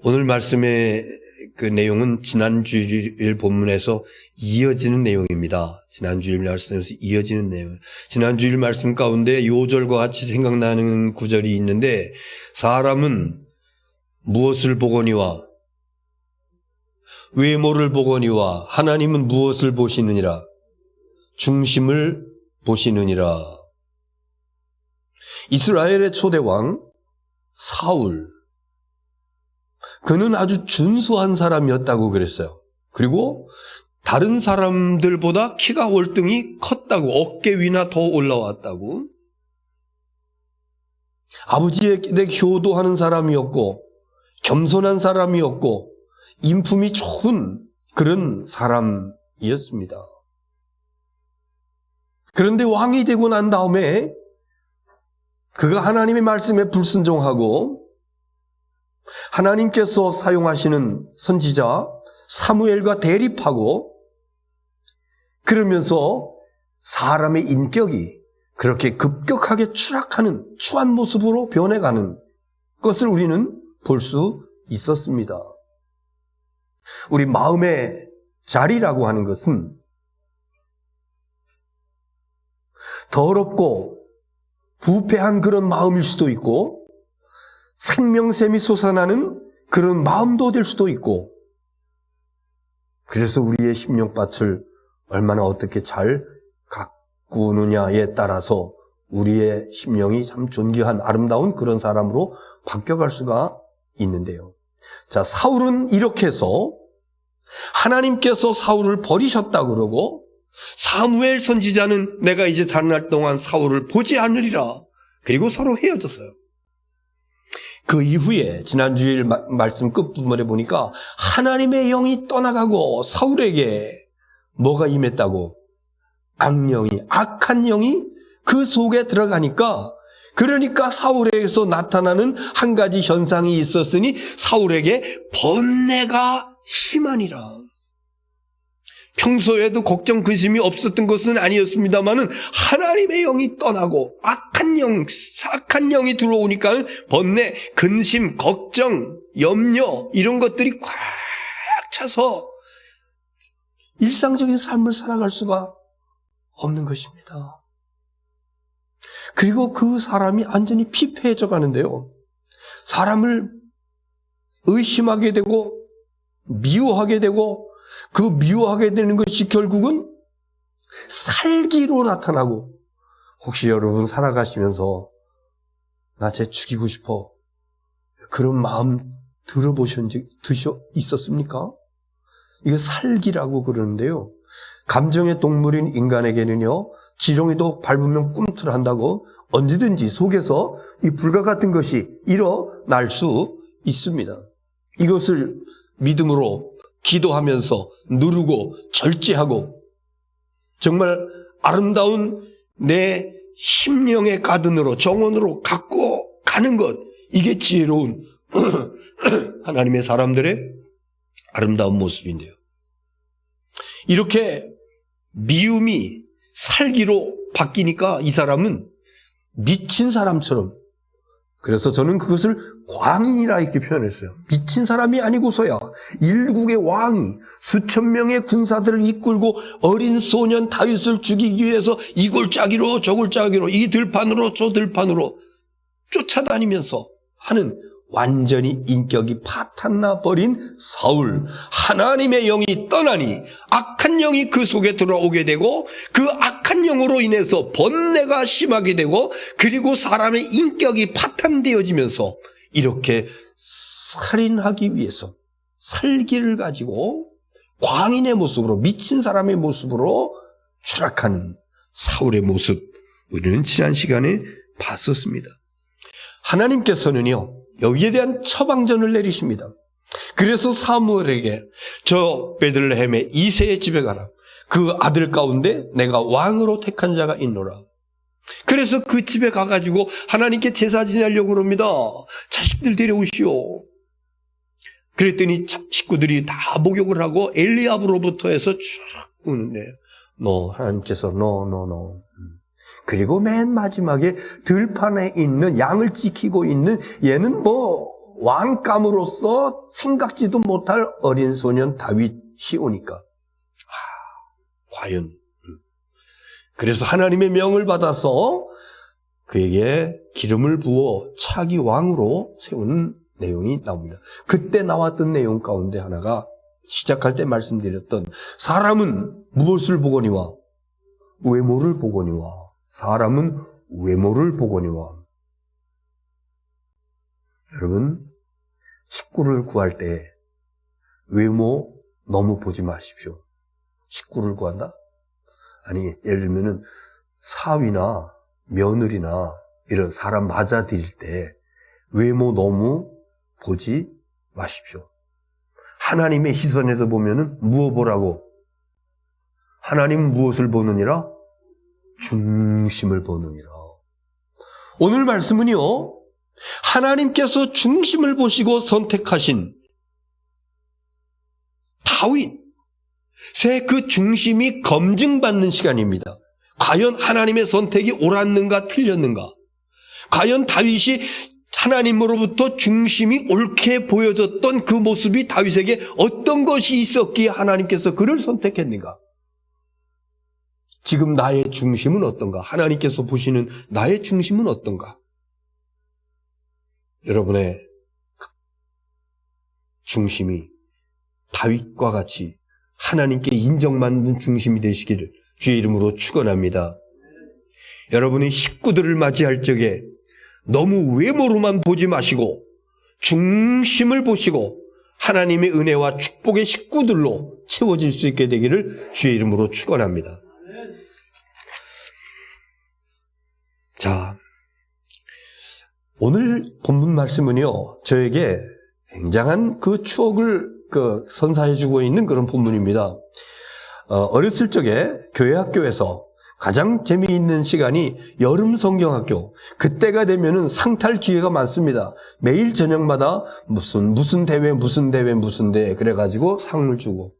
오늘 말씀의 그 내용은 지난주일 본문에서 이어지는 내용입니다. 지난주일 말씀에서 이어지는 내용. 지난주일 말씀 가운데 요절과 같이 생각나는 구절이 있는데, 사람은 무엇을 보거니와 외모를 보거니와 하나님은 무엇을 보시느니라? 중심을 보시느니라. 이스라엘의 초대왕 사울, 그는 아주 준수한 사람이었다고 그랬어요. 그리고 다른 사람들보다 키가 월등히 컸다고, 어깨 위나 더 올라왔다고. 아버지에게 효도하는 사람이었고 겸손한 사람이었고 인품이 좋은 그런 사람이었습니다. 그런데 왕이 되고 난 다음에 그가 하나님의 말씀에 불순종하고 하나님께서 사용하시는 선지자 사무엘과 대립하고, 그러면서 사람의 인격이 그렇게 급격하게 추락하는 추한 모습으로 변해가는 것을 우리는 볼 수 있었습니다. 우리 마음의 자리라고 하는 것은 더럽고 부패한 그런 마음일 수도 있고, 생명샘이 솟아나는 그런 마음도 될 수도 있고, 그래서 우리의 심령밭을 얼마나 어떻게 잘 가꾸느냐에 따라서 우리의 심령이 참 존귀한 아름다운 그런 사람으로 바뀌어갈 수가 있는데요. 자, 사울은 이렇게 해서 하나님께서 사울을 버리셨다고 그러고, 사무엘 선지자는 내가 이제 다른 날 동안 사울을 보지 않으리라. 그리고 서로 헤어졌어요. 그 이후에 지난주일 말씀 끝부분에 보니까 하나님의 영이 떠나가고 사울에게 뭐가 임했다고? 악령이, 악한 영이 그 속에 들어가니까, 그러니까 사울에게서 나타나는 한 가지 현상이 있었으니 사울에게 번뇌가 심하니라. 평소에도 걱정 근심이 없었던 것은 아니었습니다만은 하나님의 영이 떠나고 악한 영이 들어오니까 번뇌, 근심, 걱정, 염려 이런 것들이 꽉 차서 일상적인 삶을 살아갈 수가 없는 것입니다. 그리고 그 사람이 완전히 피폐해져 가는데요. 사람을 의심하게 되고 미워하게 되고, 그 미워하게 되는 것이 결국은 살기로 나타나고, 혹시 여러분 살아가시면서 나 쟤 죽이고 싶어, 그런 마음 들어보신 적 있었습니까? 이거 살기라고 그러는데요. 감정의 동물인 인간에게는요, 지렁이도 밟으면 꿈틀한다고 언제든지 속에서 이 불과 같은 것이 일어날 수 있습니다. 이것을 믿음으로 기도하면서 누르고 절제하고 정말 아름다운 내 심령의 가든으로, 정원으로 갖고 가는 것, 이게 지혜로운 하나님의 사람들의 아름다운 모습인데요. 이렇게 미움이 살기로 바뀌니까 이 사람은 미친 사람처럼, 그래서 저는 그것을 광인이라 이렇게 표현했어요. 미친 사람이 아니고서야 일국의 왕이 수천 명의 군사들을 이끌고 어린 소년 다윗을 죽이기 위해서 이 골짜기로 저 골짜기로, 이 들판으로 저 들판으로 쫓아다니면서 하는, 완전히 인격이 파탄나 버린 사울, 하나님의 영이 떠나니 악한 영이 그 속에 들어오게 되고, 그 악한 영으로 인해서 번뇌가 심하게 되고, 그리고 사람의 인격이 파탄되어지면서 이렇게 살인하기 위해서 살기를 가지고 광인의 모습으로, 미친 사람의 모습으로 추락하는 사울의 모습, 우리는 지난 시간에 봤었습니다. 하나님께서는요, 여기에 대한 처방전을 내리십니다. 그래서 사무엘에게 저 베들레헴의 이새의 집에 가라. 그 아들 가운데 내가 왕으로 택한 자가 있노라. 그래서 그 집에 가가지고 하나님께 제사 지내려고 그럽니다. 자식들 데려오시오. 그랬더니 식구들이 다 목욕을 하고 엘리압으로부터 해서 쭉 오는데, 하나님께서 no. 그리고 맨 마지막에 들판에 있는 양을 지키고 있는 얘는 왕감으로서 생각지도 못할 어린 소년 다윗이 오니까 과연 그래서 하나님의 명을 받아서 그에게 기름을 부어 차기 왕으로 세우는 내용이 나옵니다. 그때 나왔던 내용 가운데 하나가 시작할 때 말씀드렸던 사람은 무엇을 보거니와 외모를 보거니와 사람은 외모를 보거니와. 여러분, 식구를 구할 때 외모 너무 보지 마십시오. 식구를 구한다? 아니, 예를 들면은 사위나 며느리나 이런 사람 맞아들일 때 외모 너무 보지 마십시오. 하나님의 시선에서 보면은 무엇 보라고? 하나님은 무엇을 보느니라? 중심을 보느니라. 오늘 말씀은요, 하나님께서 중심을 보시고 선택하신 다윗의 그 중심이 검증받는 시간입니다. 과연 하나님의 선택이 옳았는가 틀렸는가? 과연 다윗이 하나님으로부터 중심이 옳게 보여졌던 그 모습이 다윗에게 어떤 것이 있었기에 하나님께서 그를 선택했는가? 지금 나의 중심은 어떤가? 하나님께서 보시는 나의 중심은 어떤가? 여러분의 중심이 다윗과 같이 하나님께 인정받는 중심이 되시기를 주의 이름으로 축원합니다. 여러분이 식구들을 맞이할 적에 너무 외모로만 보지 마시고 중심을 보시고 하나님의 은혜와 축복의 식구들로 채워질 수 있게 되기를 주의 이름으로 축원합니다. 자, 오늘 본문 말씀은요, 저에게 굉장한 그 추억을 선사해주고 있는 그런 본문입니다. 어렸을 적에 교회 학교에서 가장 재미있는 시간이 여름 성경학교. 그때가 되면은 상탈 기회가 많습니다. 매일 저녁마다 무슨 대회 그래가지고 상을 주고.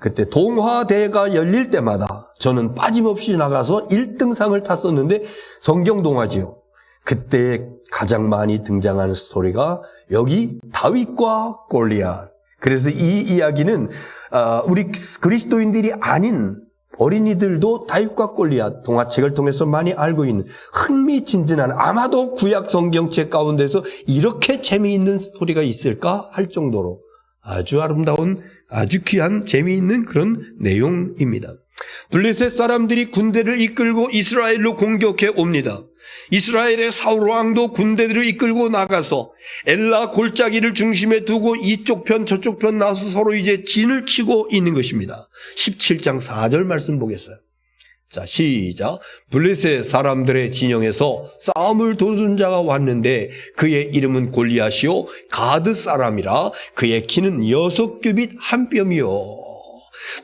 그때 동화대회가 열릴 때마다 저는 빠짐없이 나가서 1등상을 탔었는데 성경 동화지요. 그때 가장 많이 등장하는 스토리가 여기 다윗과 골리앗. 그래서 이 이야기는 우리 그리스도인들이 아닌 어린이들도 다윗과 골리앗 동화책을 통해서 많이 알고 있는 흥미진진한, 아마도 구약 성경책 가운데서 이렇게 재미있는 스토리가 있을까 할 정도로 아주 아름다운, 아주 귀한 재미있는 그런 내용입니다. 블레셋 사람들이 군대를 이끌고 이스라엘로 공격해 옵니다. 이스라엘의 사울 왕도 군대들을 이끌고 나가서 엘라 골짜기를 중심에 두고 이쪽 편 저쪽 편 나서 서로 이제 진을 치고 있는 것입니다. 17장 4절 말씀 보겠어요. 자, 시작. 블레셋 사람들의 진영에서 싸움을 도둔 자가 왔는데 그의 이름은 골리앗이요 가드 사람이라 그의 키는 6규빗 한 뼘이요.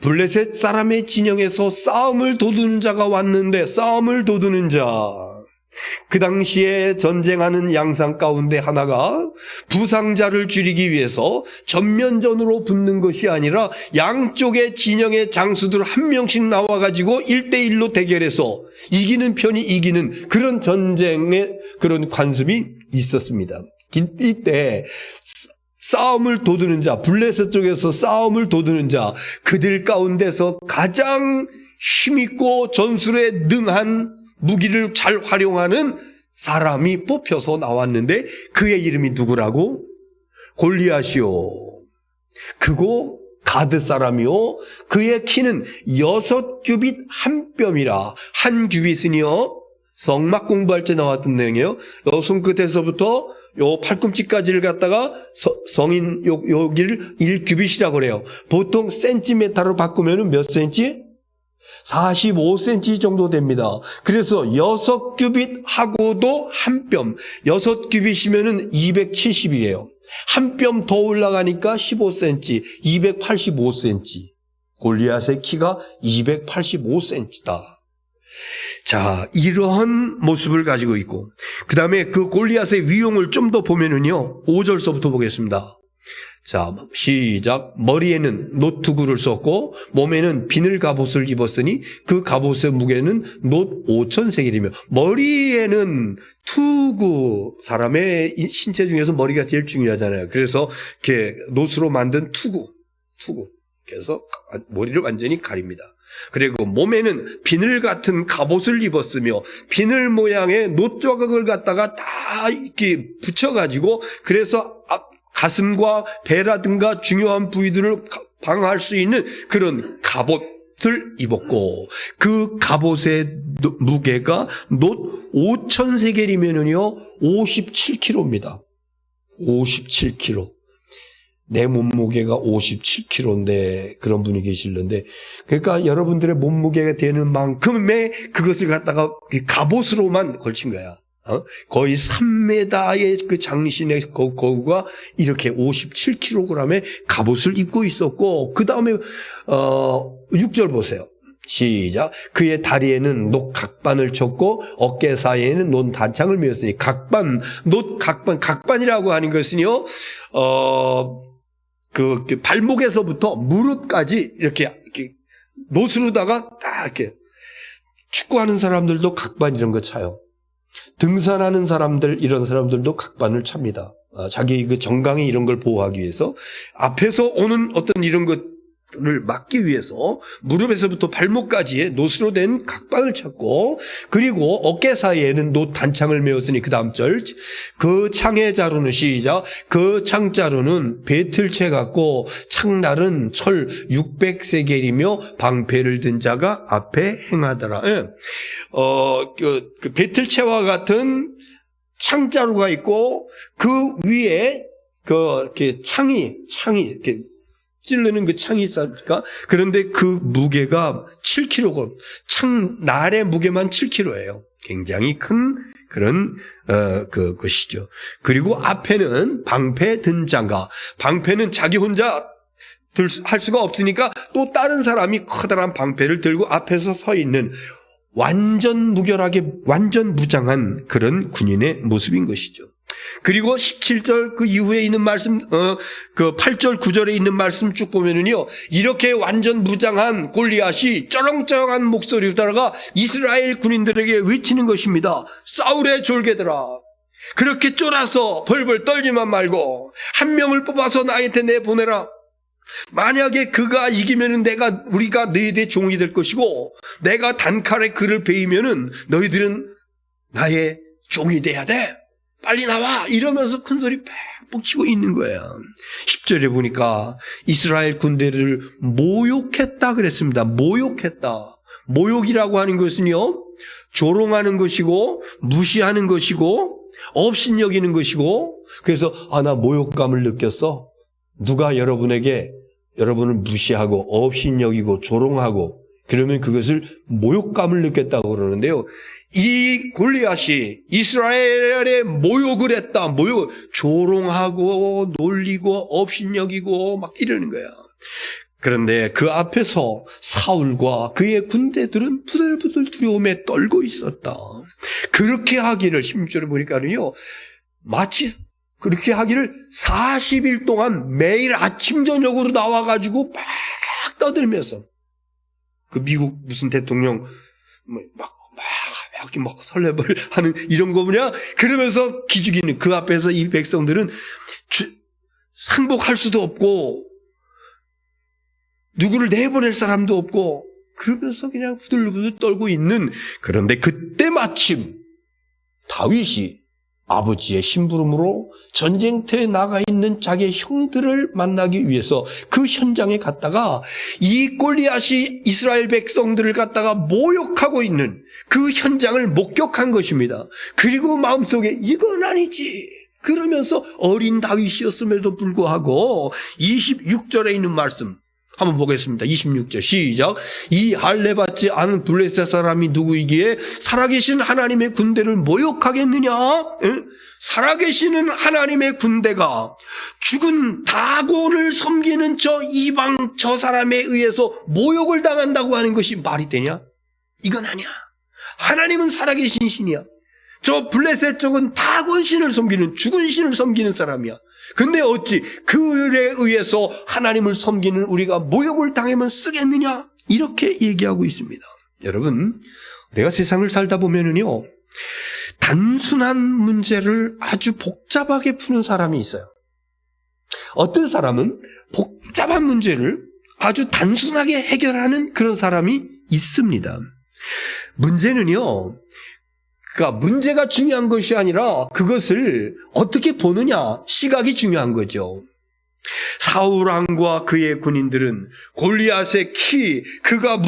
블레셋 사람의 진영에서 싸움을 도두는 자가 왔는데, 싸움을 도두는 자, 그 당시에 전쟁하는 양상 가운데 하나가 부상자를 줄이기 위해서 전면전으로 붙는 것이 아니라 양쪽의 진영의 장수들 한 명씩 나와가지고 1대1로 대결해서 이기는 편이 이기는 그런 전쟁의 그런 관습이 있었습니다. 이때 싸움을 도두는 자, 블레셋 쪽에서 싸움을 도두는 자, 그들 가운데서 가장 힘있고 전술에 능한 무기를 잘 활용하는 사람이 뽑혀서 나왔는데 그의 이름이 누구라고? 골리앗이요. 그고 가드 사람이요. 그의 키는 6규빗 한 뼘이라. 한 규빗은요, 성막 공부할 때 나왔던 내용이에요. 손끝에서부터 요 팔꿈치까지를 갖다가 성인 여기를 1규빗이라고 그래요. 보통 센티미터로 바꾸면 몇 센치? 45cm 정도 됩니다. 그래서 6규빗하고도 한 뼘, 6규빗이면은 270이에요. 한 뼘 더 올라가니까 15cm, 285cm. 골리앗의 키가 285cm다. 자, 이러한 모습을 가지고 있고, 그 다음에 그 골리앗의 위용을 좀 더 보면은요, 5절서부터 보겠습니다. 자, 시작. 머리에는 노투구를 썼고 몸에는 비늘 갑옷을 입었으니 그 갑옷의 무게는 놋 5,000세겔이며 머리에는 투구, 사람의 신체 중에서 머리가 제일 중요하잖아요. 그래서 이렇게 놋으로 만든 투구. 그래서 머리를 완전히 가립니다. 그리고 몸에는 비늘 같은 갑옷을 입었으며 비늘 모양의 놋 조각을 갖다가 다 이렇게 붙여가지고 그래서 가슴과 배라든가 중요한 부위들을 방어할 수 있는 그런 갑옷을 입었고 그 갑옷의 무게가 놋 5,000세겔이면은요 57kg입니다. 57kg. 내 몸무게가 57kg인데 그런 분이 계시는데 그러니까 여러분들의 몸무게가 되는 만큼의 그것을 갖다가 갑옷으로만 걸친 거야. 거의 3m의 그 장신의 거구가 이렇게 57kg의 갑옷을 입고 있었고 그 다음에 6절 보세요. 시작. 그의 다리에는 놋 각반을 쳤고 어깨 사이에는 놋 단창을 메었으니 각반이라고 하는 것은요 그 발목에서부터 무릎까지 이렇게 놋으로다가 딱 이렇게 축구하는 사람들도 각반 이런 거 차요. 등산하는 사람들 이런 사람들도 각반을 찹니다. 자기 그 정강이 이런 걸 보호하기 위해서 앞에서 오는 어떤 이런 것을 막기 위해서 무릎에서부터 발목까지의 놋으로 된 각반을 찼고 그리고 어깨 사이에는 놋 단창을 메었으니 그 다음 절 그 창의 자루는 시작 그 창자루는 배틀채 같고 창날은 철 600세겔이며 방패를 든 자가 앞에 행하더라. 그 배틀채와 같은 창자루가 있고 그 위에 이렇게 창이 이렇게 찌르는 그 창이 있으니까 그런데 그 무게가 7kg. 창날의 무게만 7kg예요. 굉장히 큰 그런 것이죠. 그리고 앞에는 방패 든 자가 방패는 자기 혼자 할 수가 없으니까 또 다른 사람이 커다란 방패를 들고 앞에서 서 있는 완전 무결하게 완전 무장한 그런 군인의 모습인 것이죠. 그리고 17절 그 이후에 있는 말씀, 그 8절 9절에 있는 말씀 쭉 보면은요, 이렇게 완전 무장한 골리앗이 쩌렁쩌렁한 목소리로다가 이스라엘 군인들에게 외치는 것입니다. 사울의 졸개들아, 그렇게 쫄아서 벌벌 떨지만 말고 한 명을 뽑아서 나한테 내보내라. 만약에 그가 이기면은 우리가 너희들의 종이 될 것이고, 내가 단칼에 그를 베이면은 너희들은 나의 종이 돼야 돼. 빨리 나와! 이러면서 큰 소리 빽빽 치고 있는 거예요. 10절에 보니까 이스라엘 군대를 모욕했다 그랬습니다. 모욕했다. 모욕이라고 하는 것은요, 조롱하는 것이고, 무시하는 것이고, 업신여기는 것이고, 그래서, 나 모욕감을 느꼈어. 누가 여러분을 무시하고, 업신여기고, 조롱하고, 그러면 그것을 모욕감을 느꼈다고 그러는데요. 이 골리앗이 이스라엘에 모욕을 했다. 조롱하고 놀리고 업신여기고 막 이러는 거야. 그런데 그 앞에서 사울과 그의 군대들은 부들부들 두려움에 떨고 있었다. 그렇게 하기를 16절에 보니까는요. 마치 그렇게 하기를 40일 동안 매일 아침 저녁으로 나와가지고 막 떠들면서 그 미국 무슨 대통령 막 설레벌 하는 이런 거 뭐냐? 그러면서 기죽이는 그 앞에서 이 백성들은 항복할 수도 없고 누구를 내보낼 사람도 없고 그러면서 그냥 부들부들 떨고 있는. 그런데 그때 마침 다윗이 아버지의 심부름으로 전쟁터에 나가 있는 자기의 형들을 만나기 위해서 그 현장에 갔다가 이 골리앗이 이스라엘 백성들을 갖다가 모욕하고 있는 그 현장을 목격한 것입니다. 그리고 마음속에 이건 아니지 그러면서 어린 다윗이었음에도 불구하고 26절에 있는 말씀 한번 보겠습니다. 26절 시작. 이 할례받지 않은 블레셋 사람이 누구이기에 살아계신 하나님의 군대를 모욕하겠느냐? 살아계시는 하나님의 군대가 죽은 다곤을 섬기는 저 이방 저 사람에 의해서 모욕을 당한다고 하는 것이 말이 되냐? 이건 아니야. 하나님은 살아계신 신이야. 저 블레셋 쪽은 다곤 신을 섬기는 죽은 신을 섬기는 사람이야. 근데 어찌 그에 의해서 하나님을 섬기는 우리가 모욕을 당하면 쓰겠느냐? 이렇게 얘기하고 있습니다. 여러분, 내가 세상을 살다 보면은요, 단순한 문제를 아주 복잡하게 푸는 사람이 있어요. 어떤 사람은 복잡한 문제를 아주 단순하게 해결하는 그런 사람이 있습니다. 문제는요, 그러니까 문제가 중요한 것이 아니라 그것을 어떻게 보느냐, 시각이 중요한 거죠. 사울 왕과 그의 군인들은 골리앗의 키, 그가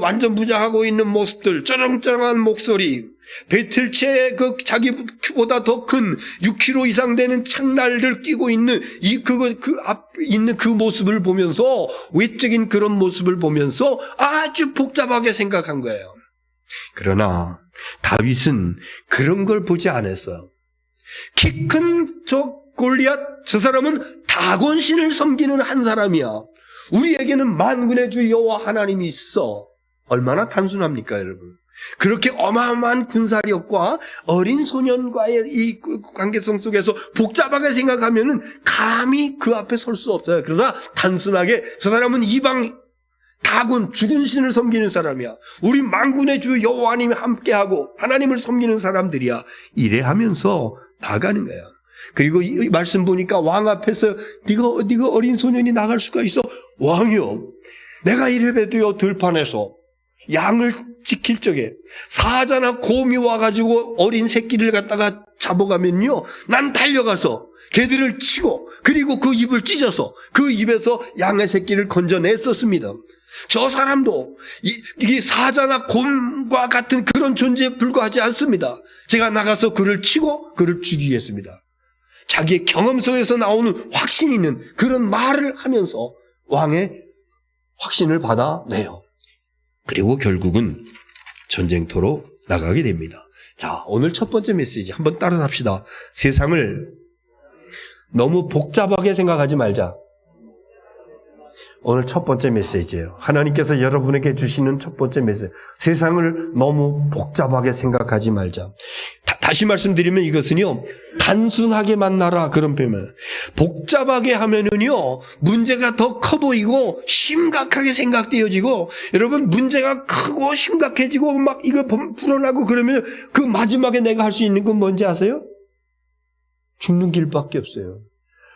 완전 무장하고 있는 모습들, 쩌렁쩌렁한 목소리, 배틀체에 그 자기 키보다 더 큰 6kg 이상 되는 창날을 끼고 있는 있는 그 모습을 보면서, 외적인 그런 모습을 보면서 아주 복잡하게 생각한 거예요. 그러나 다윗은 그런 걸 보지 않았어요. 키 큰 저 골리앗, 저 사람은 다곤신을 섬기는 한 사람이야. 우리에게는 만군의 주 여호와 하나님이 있어. 얼마나 단순합니까, 여러분? 그렇게 어마어마한 군사력과 어린 소년과의 이 관계성 속에서 복잡하게 생각하면은 감히 그 앞에 설 수 없어요. 그러나 단순하게 저 사람은 이방 다곤, 죽은 신을 섬기는 사람이야. 우리 만군의 주 여호와님이 함께하고 하나님을 섬기는 사람들이야. 이래 하면서 나가는 거야. 그리고 이 말씀 보니까 왕 앞에서 네가 어린 소년이 나갈 수가 있어? 왕이요, 내가 이래봬 도요, 들판에서 양을 지킬 적에 사자나 곰이 와가지고 어린 새끼를 갖다가 잡아가면요, 난 달려가서 개들을 치고 그리고 그 입을 찢어서 그 입에서 양의 새끼를 건져냈었습니다. 저 사람도 이게 사자나 곰과 같은 그런 존재에 불과하지 않습니다. 제가 나가서 그를 치고 그를 죽이겠습니다. 자기의 경험 속에서 나오는 확신 있는 그런 말을 하면서 왕의 확신을 받아내요. 그리고 결국은 전쟁터로 나가게 됩니다. 자, 오늘 첫 번째 메시지 한번 따라합시다. 세상을 너무 복잡하게 생각하지 말자. 오늘 첫 번째 메시지예요. 하나님께서 여러분에게 주시는 첫 번째 메시지. 세상을 너무 복잡하게 생각하지 말자. 다시 말씀드리면 이것은요, 단순하게 만나라, 그런 표현. 복잡하게 하면은요, 문제가 더 커 보이고 심각하게 생각되어지고, 여러분, 문제가 크고 심각해지고 막 이거 불어나고 그러면 그 마지막에 내가 할 수 있는 건 뭔지 아세요? 죽는 길밖에 없어요.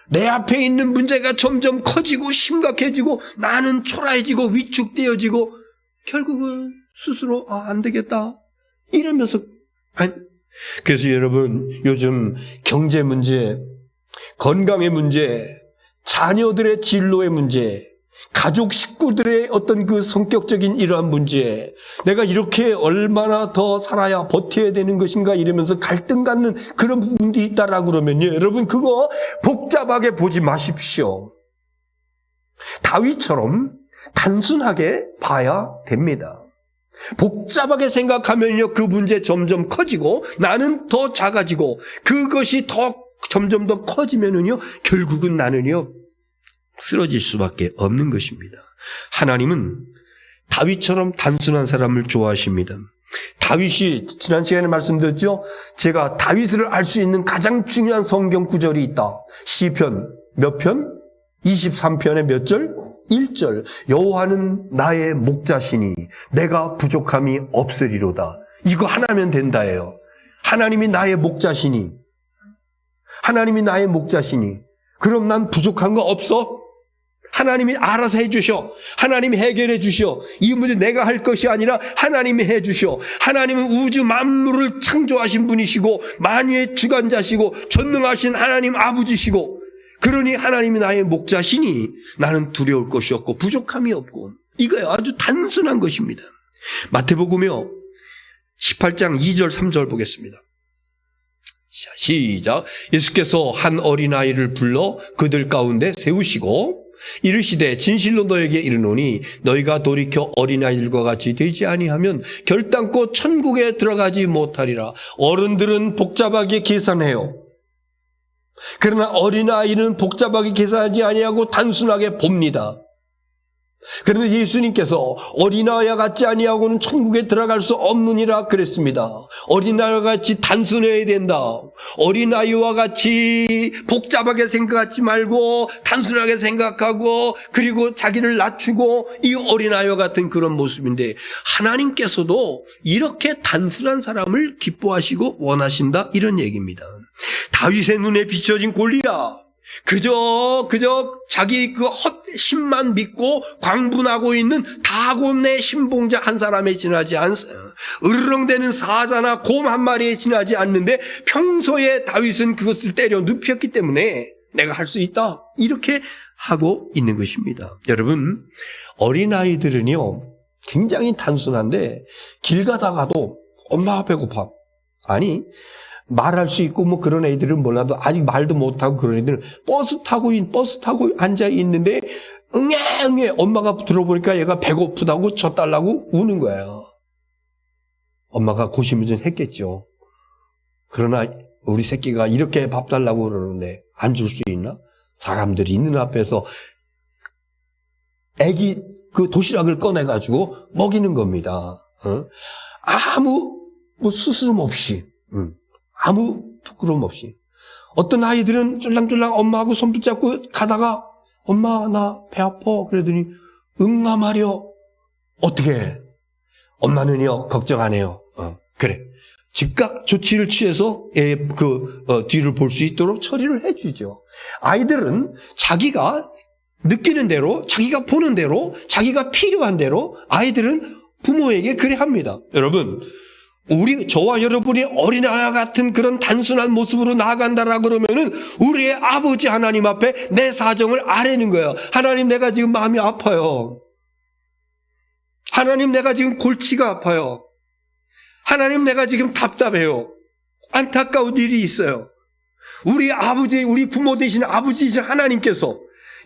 내 앞에 있는 문제가 점점 커지고 심각해지고 나는 초라해지고 위축되어지고 결국은 스스로 안 되겠다 이러면서 그래서 여러분, 요즘 경제 문제, 건강의 문제, 자녀들의 진로의 문제, 가족 식구들의 어떤 그 성격적인 이러한 문제, 내가 이렇게 얼마나 더 살아야 버텨야 되는 것인가 이러면서 갈등 갖는 그런 부분들이 있다라고 그러면요, 여러분 그거 복잡하게 보지 마십시오. 다윗처럼 단순하게 봐야 됩니다. 복잡하게 생각하면요, 그 문제 점점 커지고 나는 더 작아지고 그것이 점점 더 커지면은요, 결국은 나는요 쓰러질 수밖에 없는 것입니다. 하나님은 다윗처럼 단순한 사람을 좋아하십니다. 다윗이 지난 시간에 말씀드렸죠. 제가 다윗을 알 수 있는 가장 중요한 성경 구절이 있다. 시편 몇 편? 23편의 몇 절? 1절. 여호와는 나의 목자시니 내가 부족함이 없으리로다. 이거 하나면 된다예요. 하나님이 나의 목자시니, 하나님이 나의 목자시니, 그럼 난 부족한 거 없어? 하나님이 알아서 해주셔. 하나님이 해결해 주셔. 이 문제 내가 할 것이 아니라 하나님이 해주셔. 하나님은 우주 만물을 창조하신 분이시고 만유의 주관자시고 전능하신 하나님 아버지시고, 그러니 하나님이 나의 목자시니 나는 두려울 것이 없고 부족함이 없고, 이거요, 아주 단순한 것입니다. 마태복음이요 18장 2절 3절 보겠습니다. 자, 시작. 예수께서 한 어린아이를 불러 그들 가운데 세우시고 이르시되 진실로 너에게 이르노니 너희가 돌이켜 어린아이들과 같이 되지 아니하면 결단코 천국에 들어가지 못하리라. 어른들은 복잡하게 계산해요. 그러나 어린아이는 복잡하게 계산하지 아니하고 단순하게 봅니다. 그런데 예수님께서 어린아이와 같지 아니하고는 천국에 들어갈 수 없느니라 그랬습니다. 어린아이와 같이 단순해야 된다. 어린아이와 같이 복잡하게 생각하지 말고 단순하게 생각하고 그리고 자기를 낮추고 이 어린아이와 같은 그런 모습인데 하나님께서도 이렇게 단순한 사람을 기뻐하시고 원하신다 이런 얘기입니다. 다윗의 눈에 비춰진 골리앗 그저 자기 그 헛심만 믿고 광분하고 있는 다곤의 신봉자 한 사람에 지나지 않아요. 으르렁대는 사자나 곰 한 마리에 지나지 않는데 평소에 다윗은 그것을 때려 눕혔기 때문에 내가 할 수 있다 이렇게 하고 있는 것입니다. 여러분 어린아이들은요 굉장히 단순한데 길 가다가도 엄마 배고파 아니 말할 수 있고 뭐 그런 애들은 몰라도 아직 말도 못하고 그런 애들은 버스 타고 앉아 있는데 응애 엄마가 들어보니까 얘가 배고프다고 저 달라고 우는 거예요. 엄마가 고심을 했겠죠. 그러나 우리 새끼가 이렇게 밥 달라고 그러는데 안 줄 수 있나? 사람들이 있는 앞에서 애기 그 도시락을 꺼내가지고 먹이는 겁니다. 아무 뭐 스스럼 없이 아무 부끄러움 없이. 어떤 아이들은 쫄랑쫄랑 엄마하고 손 붙잡고 가다가 엄마 나 배 아파 그러더니 응아 말이요. 어떻게 해? 엄마는요 걱정 안 해요. 그래. 즉각 조치를 취해서 뒤를 볼 수 있도록 처리를 해주죠. 아이들은 자기가 느끼는 대로 자기가 보는 대로 자기가 필요한 대로 아이들은 부모에게 그래 합니다. 여러분 저와 여러분이 어린아이와 같은 그런 단순한 모습으로 나아간다라고 그러면은 우리의 아버지 하나님 앞에 내 사정을 아뢰는 거예요. 하나님 내가 지금 마음이 아파요. 하나님 내가 지금 골치가 아파요. 하나님 내가 지금 답답해요. 안타까운 일이 있어요. 우리 부모 되신 아버지이신 하나님께서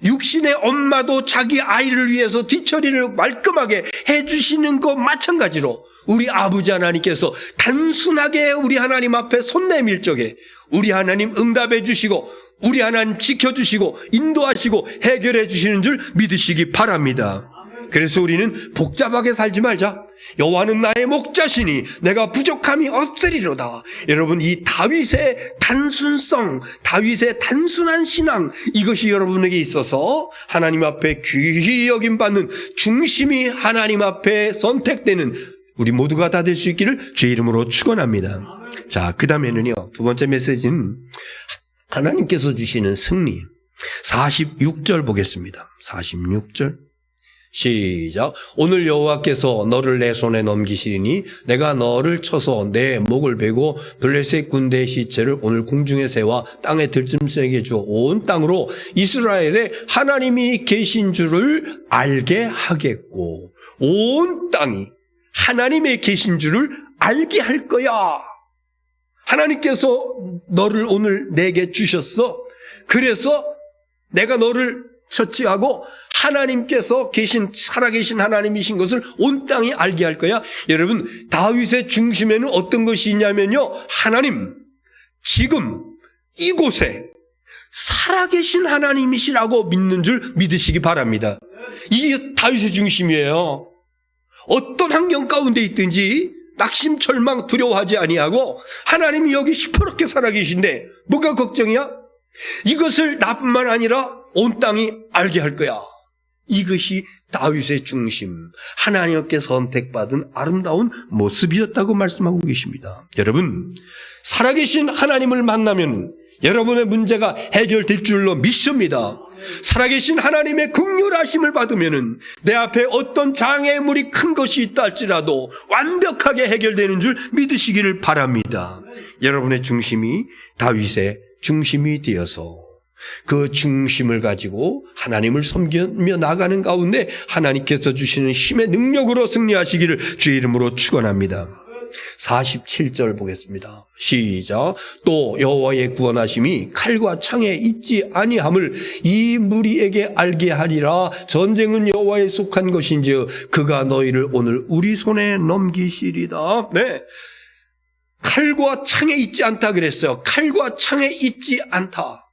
육신의 엄마도 자기 아이를 위해서 뒤처리를 말끔하게 해주시는 것 마찬가지로 우리 아버지 하나님께서 단순하게 우리 하나님 앞에 손 내밀 적에 우리 하나님 응답해 주시고 우리 하나님 지켜주시고 인도하시고 해결해 주시는 줄 믿으시기 바랍니다. 그래서 우리는 복잡하게 살지 말자. 여호와는 나의 목자시니 내가 부족함이 없으리로다. 여러분 이 다윗의 단순성, 다윗의 단순한 신앙 이것이 여러분에게 있어서 하나님 앞에 귀히 여김받는 중심이 하나님 앞에 선택되는 우리 모두가 다 될 수 있기를 주의 이름으로 축원합니다. 자, 그 다음에는요 두 번째 메시지는 하나님께서 주시는 승리 46절 보겠습니다. 46절 시작. 오늘 여호와께서 너를 내 손에 넘기시리니 내가 너를 쳐서 내 목을 베고 블레셋 군대의 시체를 오늘 궁중에 세워 땅에 들짐승에게 주어 온 땅으로 이스라엘에 하나님이 계신 줄을 알게 하겠고 온 땅이 하나님의 계신 줄을 알게 할 거야. 하나님께서 너를 오늘 내게 주셨어. 그래서 내가 너를 처치하고 하나님께서 살아계신 하나님이신 것을 온 땅이 알게 할 거야. 여러분 다윗의 중심에는 어떤 것이 있냐면요 하나님 지금 이곳에 살아계신 하나님이시라고 믿는 줄 믿으시기 바랍니다. 이게 다윗의 중심이에요. 어떤 환경 가운데 있든지 낙심 절망 두려워하지 아니하고 하나님이 여기 시퍼렇게 살아계신데 뭐가 걱정이야? 이것을 나뿐만 아니라 온 땅이 알게 할 거야. 이것이 다윗의 중심, 하나님께 선택받은 아름다운 모습이었다고 말씀하고 계십니다. 여러분, 살아계신 하나님을 만나면 여러분의 문제가 해결될 줄로 믿습니다. 살아계신 하나님의 긍휼하심을 받으면 내 앞에 어떤 장애물이 큰 것이 있다 할지라도 완벽하게 해결되는 줄 믿으시기를 바랍니다. 여러분의 중심이 다윗의 중심이 되어서 그 중심을 가지고 하나님을 섬기며 나가는 가운데 하나님께서 주시는 힘의 능력으로 승리하시기를 주의 이름으로 축원합니다. 47절 보겠습니다. 시작. 또 여호와의 구원하심이 칼과 창에 있지 아니함을 이 무리에게 알게 하리라. 전쟁은 여호와에 속한 것인즉 그가 너희를 오늘 우리 손에 넘기시리다. 네, 칼과 창에 있지 않다 그랬어요. 칼과 창에 있지 않다.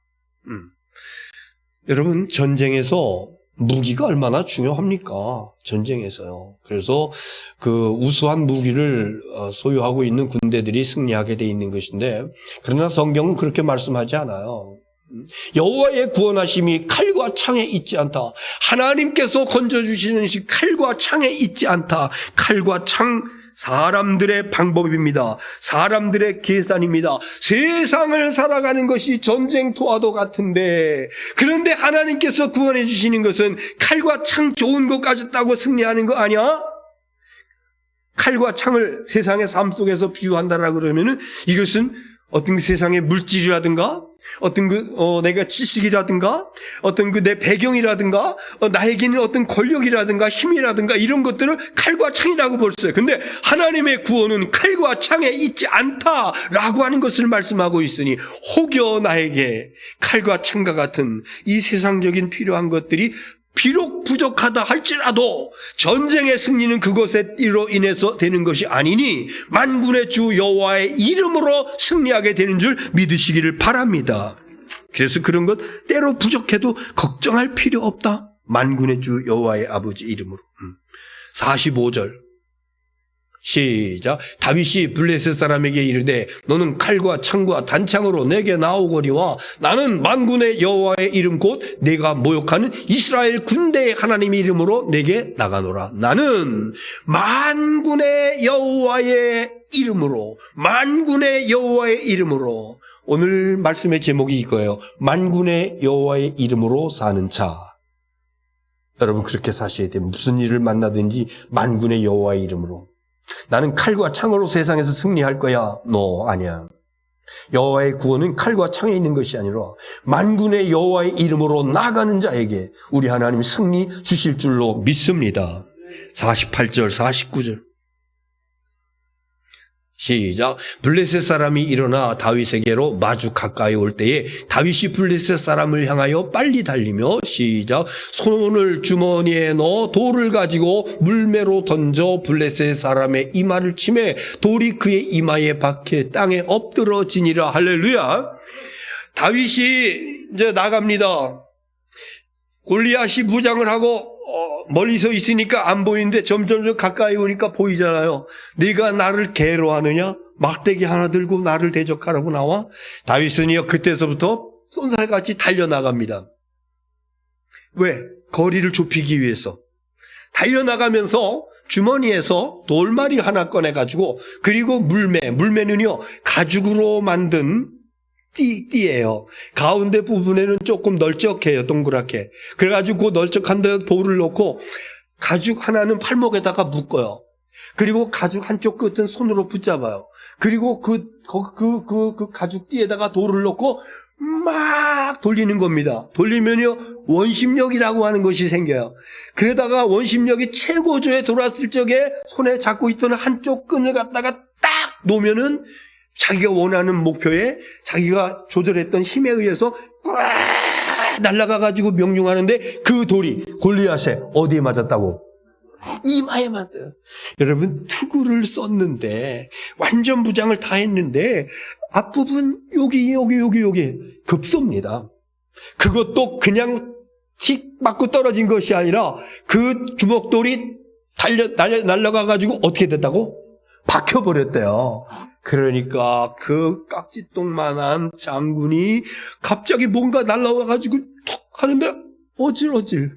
여러분 전쟁에서 무기가 얼마나 중요합니까? 전쟁에서요. 그래서 그 우수한 무기를 소유하고 있는 군대들이 승리하게 돼 있는 것인데, 그러나 성경은 그렇게 말씀하지 않아요. 여호와의 구원하심이 칼과 창에 있지 않다. 하나님께서 건져주시는 것이 칼과 창에 있지 않다. 칼과 창, 사람들의 방법입니다. 사람들의 계산입니다. 세상을 살아가는 것이 전쟁터와도 같은데, 그런데 하나님께서 구원해 주시는 것은 칼과 창 좋은 것 가졌다고 승리하는 거 아니야? 칼과 창을 세상의 삶 속에서 비유한다라고 그러면은 이것은 어떤 세상의 물질이라든가 어떤 내가 지식이라든가 어떤 내 배경이라든가 나에게는 어떤 권력이라든가 힘이라든가 이런 것들을 칼과 창이라고 볼 수 있어요. 근데 하나님의 구원은 칼과 창에 있지 않다라고 하는 것을 말씀하고 있으니, 혹여 나에게 칼과 창과 같은 이 세상적인 필요한 것들이 비록 부족하다 할지라도 전쟁의 승리는 그것으로 인해서 되는 것이 아니니 만군의 주 여호와의 이름으로 승리하게 되는 줄 믿으시기를 바랍니다. 그래서 그런 것 때로 부족해도 걱정할 필요 없다. 만군의 주 여호와의 아버지 이름으로. 45절 시작. 다윗이 블레셋 사람에게 이르되 너는 칼과 창과 단창으로 내게 나오거니와 나는 만군의 여호와의 이름 곧 내가 모욕하는 이스라엘 군대의 하나님의 이름으로 내게 나가노라. 나는 만군의 여호와의 이름으로, 만군의 여호와의 이름으로. 오늘 말씀의 제목이 이거예요. 만군의 여호와의 이름으로 사는 자. 여러분 그렇게 사셔야 돼요. 무슨 일을 만나든지 만군의 여호와의 이름으로. 나는 칼과 창으로 세상에서 승리할 거야. 아니야. 여호와의 구원은 칼과 창에 있는 것이 아니라 만군의 여호와의 이름으로 나가는 자에게 우리 하나님 승리 주실 줄로 믿습니다. 48절 49절 시작. 블레셋 사람이 일어나 다윗에게로 마주 가까이 올 때에 다윗이 블레셋 사람을 향하여 빨리 달리며 시작. 손을 주머니에 넣어 돌을 가지고 물매로 던져 블레셋 사람의 이마를 치매 돌이 그의 이마에 박혀 땅에 엎드러지니라. 할렐루야. 다윗이 이제 나갑니다. 골리앗이 무장을 하고 멀리서 있으니까 안 보이는데 점점 가까이 오니까 보이잖아요. 네가 나를 괴로워하느냐? 막대기 하나 들고 나를 대적하라고 나와? 다윗은요 그때서부터 쏜살같이 달려나갑니다. 왜? 거리를 좁히기 위해서. 달려나가면서 주머니에서 돌마리 하나 꺼내가지고, 그리고 물매는요 가죽으로 만든 띠예요. 가운데 부분에는 조금 널쩍해요. 동그랗게. 그래가지고 그 널쩍한 데 돌을 넣고 가죽 하나는 팔목에다가 묶어요. 그리고 가죽 한쪽 끝은 손으로 붙잡아요. 그리고 그 가죽 띠에다가 돌을 넣고 막 돌리는 겁니다. 돌리면요 원심력이라고 하는 것이 생겨요. 그러다가 원심력이 최고조에 돌았을 적에 손에 잡고 있던 한쪽 끈을 갖다가 딱 놓으면은 자기가 원하는 목표에 자기가 조절했던 힘에 의해서 꽉 날아가가지고 명중하는데, 그 돌이 골리앗에 어디에 맞았다고? 이마에 맞아요. 여러분 투구를 썼는데 완전 무장을 다 했는데 앞부분 여기 급소입니다. 그것도 그냥 틱 맞고 떨어진 것이 아니라 그 주먹돌이 날아가가지고 어떻게 됐다고? 박혀버렸대요. 그러니까 그 깍지똥만한 장군이 갑자기 뭔가 날아와가지고 툭 하는데 어질어질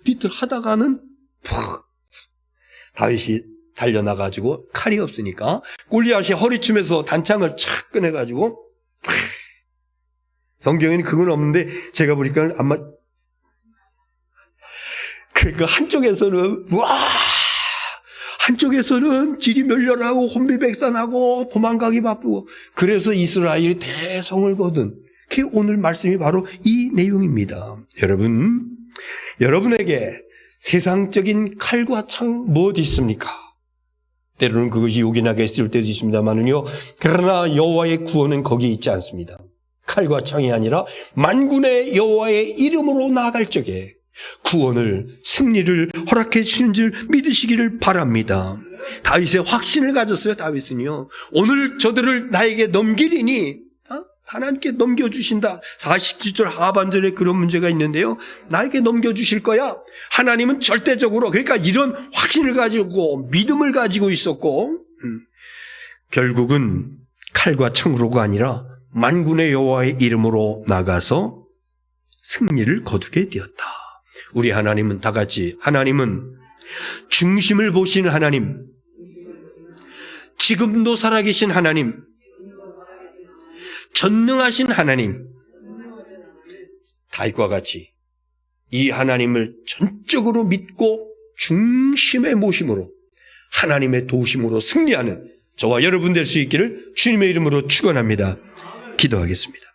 비틀 하다가는 푹 다윗이 달려나가지고 칼이 없으니까 골리앗이 허리춤에서 단창을 착 꺼내가지고 성경에는 그건 없는데 제가 보니까 아마 그러니까 한쪽에서는 지리멸렬하고 혼비백산하고 도망가기 바쁘고, 그래서 이스라엘이 대성을 거둔 그게 오늘 말씀이 바로 이 내용입니다. 여러분에게 세상적인 칼과 창 무엇이 있습니까? 때로는 그것이 요긴하게 있을 때도 있습니다만은요, 그러나 여호와의 구원은 거기에 있지 않습니다. 칼과 창이 아니라 만군의 여호와의 이름으로 나아갈 적에 구원을, 승리를 허락해 주시는 줄 믿으시기를 바랍니다. 다윗의 확신을 가졌어요. 다윗은요, 오늘 저들을 나에게 넘기리니 하나님께 넘겨주신다. 47절 하반절에 그런 문제가 있는데요. 나에게 넘겨주실 거야. 하나님은 절대적으로, 그러니까 이런 확신을 가지고 믿음을 가지고 있었고, 결국은 칼과 창으로가 아니라 만군의 여호와의 이름으로 나가서 승리를 거두게 되었다. 우리 하나님은 다 같이, 하나님은 중심을 보시는 하나님, 지금도 살아계신 하나님, 전능하신 하나님, 다윗과 같이 이 하나님을 전적으로 믿고 중심의 모심으로 하나님의 도우심으로 승리하는 저와 여러분 될 수 있기를 주님의 이름으로 축원합니다. 기도하겠습니다.